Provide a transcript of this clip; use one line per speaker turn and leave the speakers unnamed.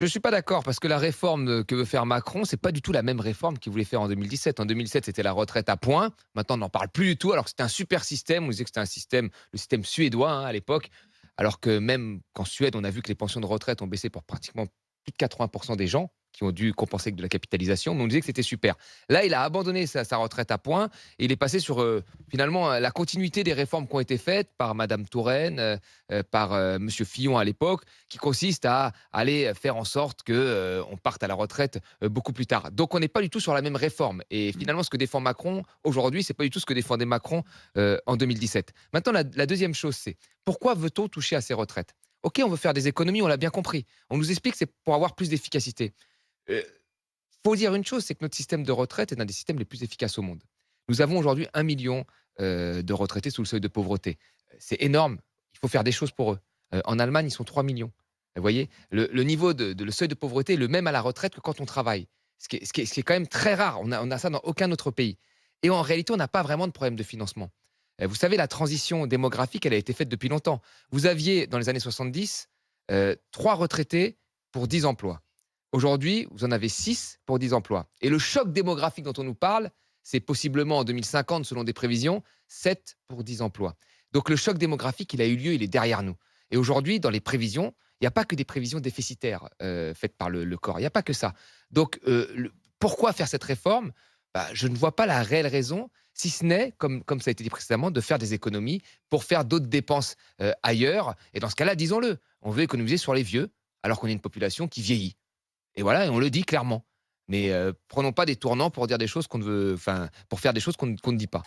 Je ne suis pas d'accord parce que la réforme que veut faire Macron, c'est pas du tout la même réforme qu'il voulait faire en 2017. En 2007, c'était la retraite à points. Maintenant, on n'en parle plus du tout, alors que c'était un super système. On disait que c'était un système, le système suédois, hein, à l'époque. Alors que même qu'en Suède, on a vu que les pensions de retraite ont baissé pour pratiquement plus de 80% des gens qui ont dû compenser avec de la capitalisation. Mais on disait que c'était super. Là, il a abandonné sa retraite à points et il est passé sur finalement la continuité des réformes qui ont été faites par Madame Touraine, par Monsieur Fillon à l'époque, qui consiste à aller faire en sorte que, on parte à la retraite, beaucoup plus tard. Donc on n'est pas du tout sur la même réforme et finalement ce que défend Macron aujourd'hui, c'est pas du tout ce que défendait Macron, en 2017. Maintenant la 2e chose, c'est pourquoi veut-on toucher à ces retraites? OK, on veut faire des économies, on l'a bien compris. On nous explique que c'est pour avoir plus d'efficacité. Heu, faut dire une chose, c'est que notre système de retraite est l'un des systèmes les plus efficaces au monde. Nous avons aujourd'hui 1 million de retraités sous le seuil de pauvreté. C'est énorme, il faut faire des choses pour eux. En Allemagne, ils sont 3 millions. Vous voyez? Le niveau le seuil de pauvreté est le même à la retraite que quand on travaille. Ce qui est quand même très rare. On a ça dans aucun autre pays et en réalité, on n'a pas vraiment de problème de financement. Vous savez, la transition démographique, elle a été faite depuis longtemps. Vous aviez, dans les années 70, 3 retraités pour 10 emplois. Aujourd'hui, vous en avez 6 pour 10 emplois et le choc démographique dont on nous parle, c'est possiblement en 2050, selon des prévisions, 7 pour 10 emplois. Donc le choc démographique, il a eu lieu, il est derrière nous et aujourd'hui, dans les prévisions, il n'y a pas que des prévisions déficitaires, faites par le corps. Il n'y a pas que ça. Donc, pourquoi faire cette réforme? Bah, je ne vois pas la réelle raison, si ce n'est, comme ça a été dit précédemment, de faire des économies pour faire d'autres dépenses, ailleurs et dans ce cas-là, disons-le, on veut économiser sur les vieux, alors qu'on est une population qui vieillit et voilà et on le dit clairement. Mais, prenons pas des tournants pour dire des choses qu'on ne veut enfin, pour faire des choses qu'on ne dit pas.